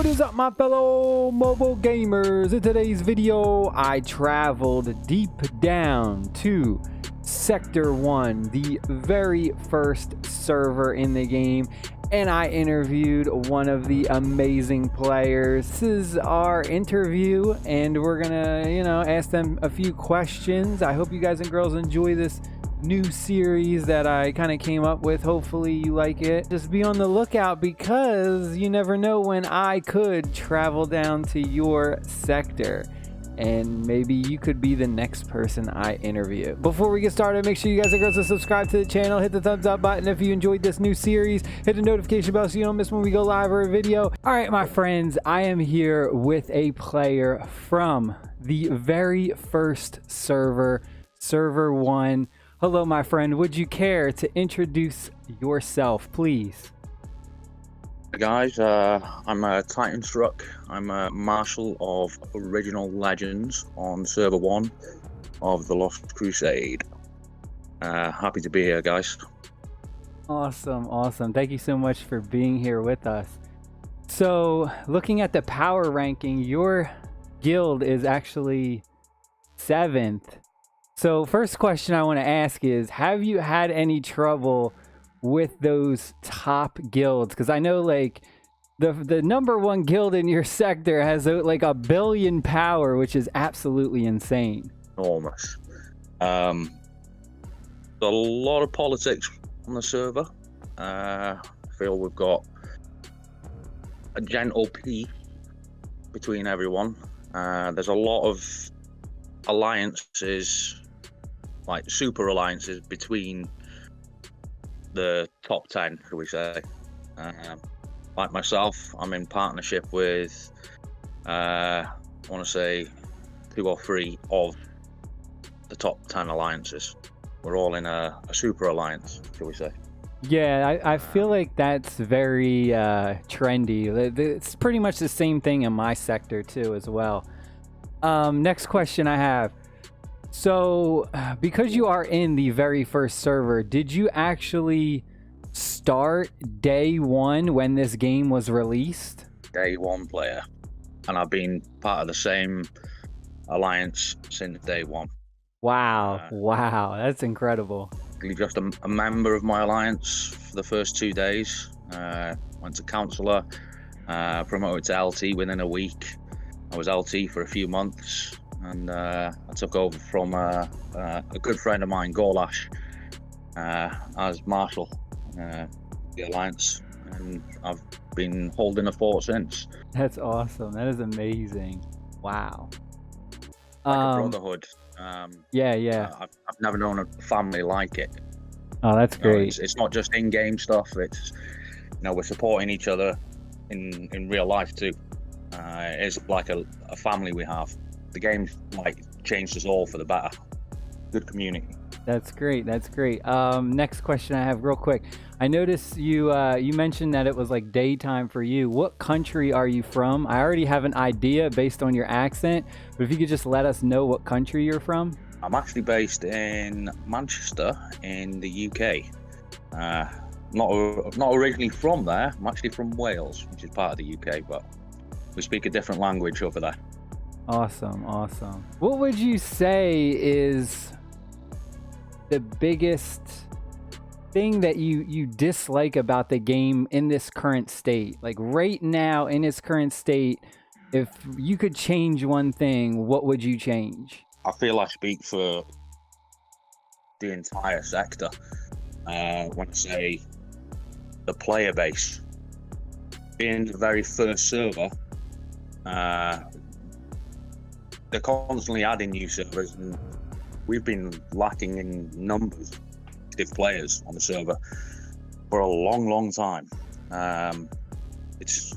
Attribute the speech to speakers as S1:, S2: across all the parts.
S1: What is up, my fellow mobile gamers? In today's video, I traveled deep down to Sector 1, the very first server in the game, and I interviewed one of the amazing players. This is our interview, and we're gonna, ask them a few questions. I hope you guys and girls enjoy this new series that I kind of came up with. Hopefully you like it. Just be on the lookout, because you never know when I could travel down to your sector and maybe you could be the next person I interview. Before we get started, make sure you guys and girls are subscribed to the channel, hit the thumbs up button if you enjoyed this new series, hit the notification bell so you don't miss when we go live or a video. All right, my friends, I am here with a player from the very first server, Server 1. Hello, my friend. Would you care to introduce yourself, please?
S2: Hey guys, I'm a Titan Struck. I'm a Marshal of Original Legends on Server 1 of the Lost Crusade. Happy to be here, guys.
S1: Awesome. Thank you so much for being here with us. So, looking at the power ranking, your guild is actually 7th. So first question I want to ask is, have you had any trouble with those top guilds? Because I know like the number one guild in your sector has like 1 billion power, which is absolutely insane.
S2: Enormous. A lot of politics on the server. I feel we've got a gentle peace between everyone. There's a lot of alliances, like super alliances between the top 10, shall we say. Like myself, I'm in partnership with I want to say 2 or 3 of the top 10 alliances. We're all in a super alliance, shall we say.
S1: Yeah, I feel like that's very trendy. It's pretty much the same thing in my sector too as well. Next question I have. So, because you are in the very first server, did you actually start day 1 when this game was released?
S2: Day 1 player, and I've been part of the same alliance since day 1.
S1: Wow, that's incredible.
S2: Just a member of my alliance for the first 2 days. Went to councillor, promoted to LT within a week. I was LT for a few months. And I took over from a good friend of mine, Gorlash, as Marshal, the Alliance, and I've been holding the fort since.
S1: That's awesome. That is amazing. Wow.
S2: Like a brotherhood.
S1: Yeah.
S2: I've never known a family like it.
S1: Oh, that's great.
S2: It's not just in-game stuff. It's, we're supporting each other in real life too. It's like a family we have. The game's changed us all for the better. Good community.
S1: That's great. Next question I have real quick. I noticed you mentioned that it was like daytime for you. What country are you from? I already have an idea based on your accent, but if you could just let us know what country you're from.
S2: I'm actually based in Manchester in the UK. Not originally from there. I'm actually from Wales, which is part of the UK, but we speak a different language over there.
S1: Awesome. What would you say is the biggest thing that you dislike about the game in this current state? Like right now in its current state, if you could change one thing, what would you change?
S2: I feel I speak for the entire sector when I say the player base. In the very first server, they're constantly adding new servers, and we've been lacking in numbers of active players on the server for a long time. It's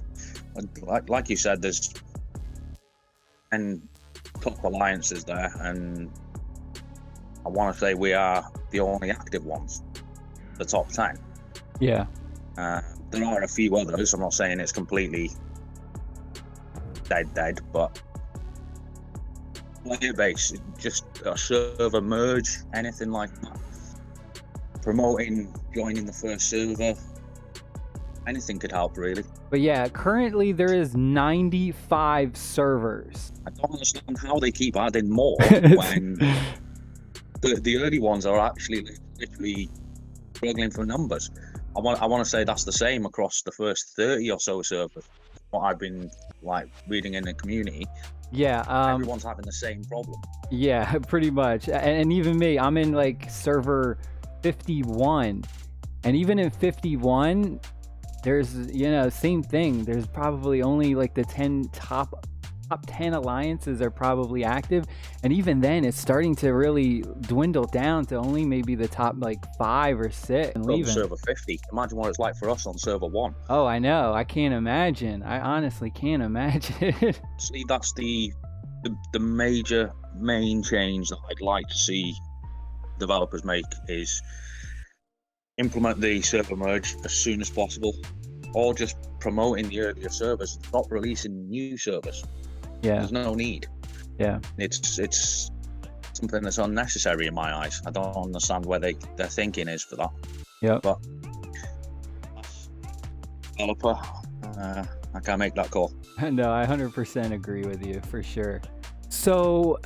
S2: like you said, there's 10 top alliances there, and I want to say we are the only active ones, the top 10.
S1: Yeah.
S2: There are a few others. I'm not saying it's completely dead, but player base, just a server merge, anything like that. Promoting, joining the first server, anything could help, really.
S1: But yeah, currently there is 95 servers.
S2: I don't understand how they keep adding more when the early ones are actually literally struggling for numbers. I want to say that's the same across the first 30 or so servers. What I've been like reading in the community.
S1: Yeah,
S2: everyone's having the same problem.
S1: Yeah, pretty much. And even me, I'm in like server 51, and even in 51, there's, you know, same thing. There's probably only like the top 10 alliances are probably active, and even then it's starting to really dwindle down to only maybe the top like 5 or 6 and leaving.
S2: Server 50, imagine what it's like for us on server 1.
S1: Oh, I know, I can't imagine. I honestly can't imagine.
S2: See, that's the main change that I'd like to see developers make, is implement the server merge as soon as possible, or just promoting the earlier servers, not releasing new servers.
S1: Yeah,
S2: there's no need.
S1: Yeah,
S2: it's something that's unnecessary in my eyes. I don't understand where their thinking is for that.
S1: Yeah, but
S2: developer, I can't make that call.
S1: No, I 100% agree with you for sure. So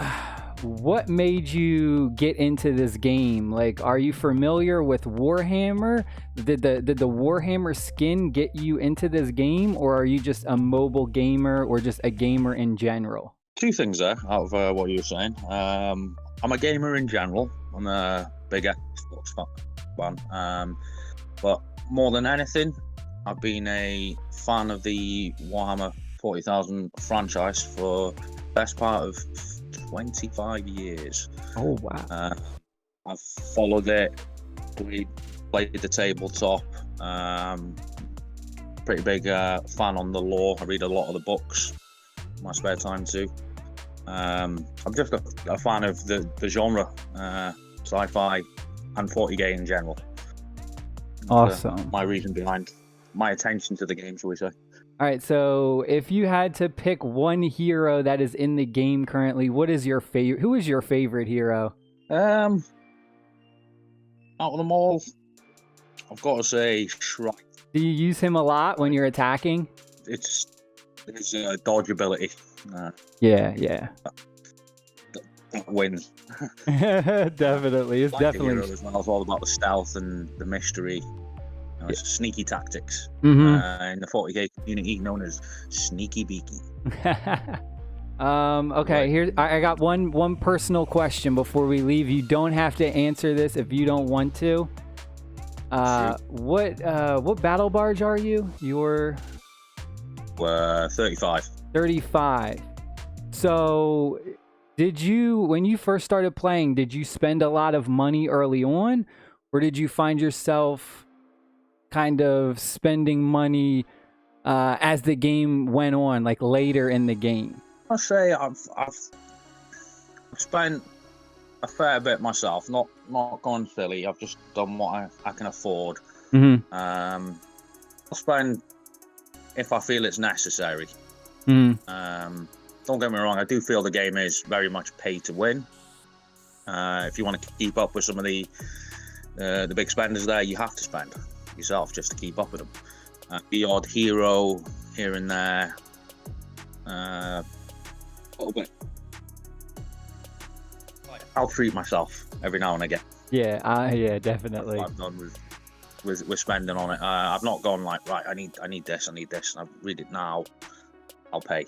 S1: what made you get into this game? Like, are you familiar with Warhammer? Did the Warhammer skin get you into this game, or are you just a mobile gamer, or just a gamer in general?
S2: Two things there out of what you were saying. I'm a gamer in general. I'm a big Xbox fan, but more than anything, I've been a fan of the Warhammer 40,000 franchise for the best part of 25 years.
S1: Oh, wow.
S2: I've followed it, played the tabletop, pretty big fan on the lore. I read a lot of the books in my spare time too. I'm just a fan of the genre, sci-fi and 40k in general.
S1: Awesome.
S2: My reason behind my attention to the game, shall we say.
S1: All right, so if you had to pick one hero that is in the game currently, what is your favorite? Who is your favorite hero?
S2: Out of them all, I've got to say Shrike.
S1: Do you use him a lot when you're attacking?
S2: It's a dodge ability.
S1: Yeah.
S2: That wins.
S1: Definitely, it's
S2: like
S1: definitely.
S2: As well. It's all about the stealth and the mystery. It's sneaky tactics.
S1: Mm-hmm.
S2: In the 40k community, known as sneaky beaky.
S1: Okay, here I got one personal question before we leave. You don't have to answer this if you don't want to. What battle barge are you? You're
S2: 35.
S1: 35. So did you, when you first started playing, did you spend a lot of money early on, or did you find yourself kind of spending money as the game went on, like later in the game?
S2: I'll say I've spent a fair bit myself, not gone silly. I've just done what I can afford.
S1: Mm-hmm.
S2: I'll spend if I feel it's necessary.
S1: Mm-hmm.
S2: Don't get me wrong, I do feel the game is very much pay to win. If you want to keep up with some of the big spenders there, you have to spend yourself just to keep up with them. The odd hero here and there, a little bit. I'll treat myself every now and again.
S1: Yeah, definitely.
S2: That's what I've done with spending on it. I've not gone like, right, I need this, and I read it now, I'll pay.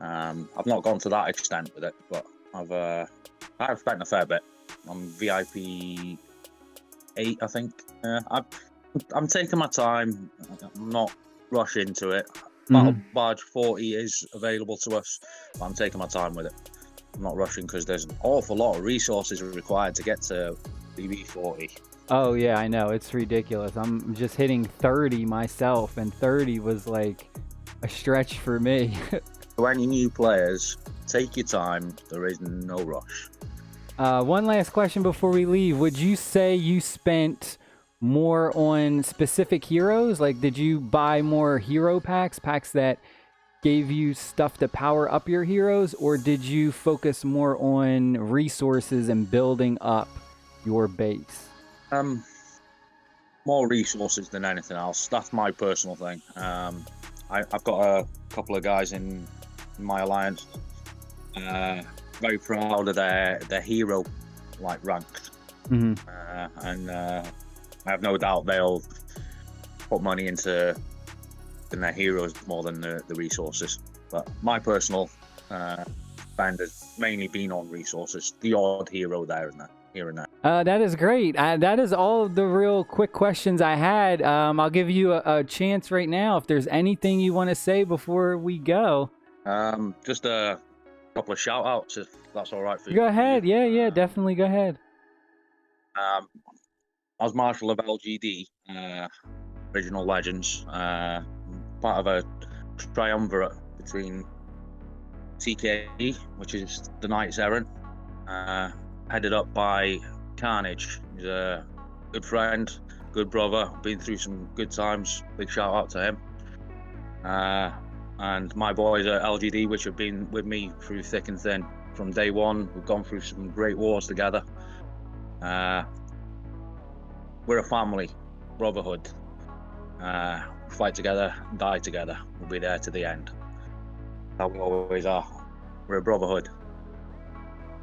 S2: I've not gone to that extent with it, but I've spent a fair bit. I'm VIP 8, I think. I'm taking my time. I'm not rushing into it. Battle Barge 40 is available to us, but I'm taking my time with it. I'm not rushing because there's an awful lot of resources required to get to BB 40.
S1: Oh yeah, I know, it's ridiculous. I'm just hitting 30 myself, and 30 was like a stretch for me.
S2: To any new players, take your time. There is no rush.
S1: One last question before we leave. Would you say you spent more on specific heroes? Like, did you buy more hero packs that gave you stuff to power up your heroes, or did you focus more on resources and building up your base?
S2: more resources than anything else. That's my personal thing. I've got a couple of guys in my alliance. Very proud of their hero ranked, and I have no doubt they'll put money into their heroes more than the resources. But my personal spend has mainly been on resources. The odd hero here and there.
S1: That is great. That is all of the real quick questions I had. I'll give you a chance right now if there's anything you want to say before we go.
S2: Just a couple of shout outs, if that's all right for you.
S1: Go ahead. Yeah, definitely go ahead.
S2: I was Marshal of LGD, Original Legends, part of a triumvirate between TKE, which is the Knights Errant, headed up by Carnage. He's a good friend, good brother, been through some good times. Big shout out to him. And my boys at LGD, which have been with me through thick and thin from day one. We've gone through some great wars together. We're a family, brotherhood. Fight together, die together. We'll be there to the end. That we always are. We're a brotherhood.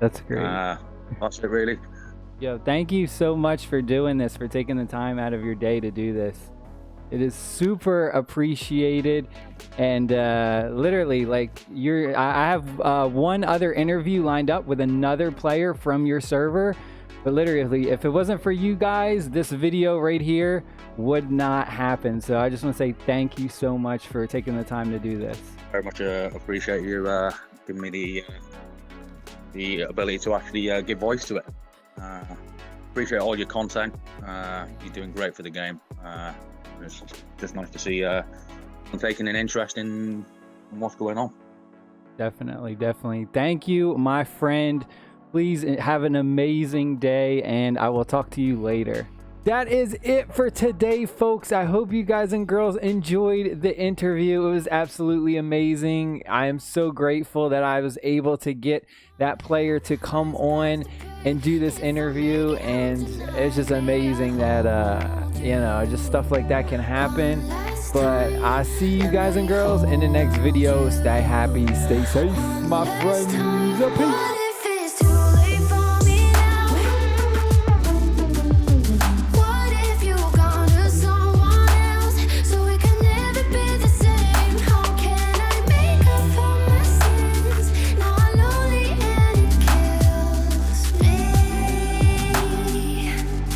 S1: That's great.
S2: That's it, really.
S1: Yo, thank you so much for doing this, for taking the time out of your day to do this. It is super appreciated, and literally, I have one other interview lined up with another player from your server, but literally, if it wasn't for you guys, this video right here would not happen. So I just want to say thank you so much for taking the time to do this.
S2: Very much appreciate you giving me the ability to actually give voice to it. Appreciate all your content. You're doing great for the game. It's just nice to see I'm taking an interest in what's going on.
S1: Definitely. Thank you, my friend. Please have an amazing day, and I will talk to you later. That is it for today, folks. I hope you guys and girls enjoyed the interview. It was absolutely amazing. I am so grateful that I was able to get that player to come on and do this interview, and it's just amazing that just stuff like that can happen. But I see you guys and girls in the next video. Stay happy, stay safe, my friends. Peace.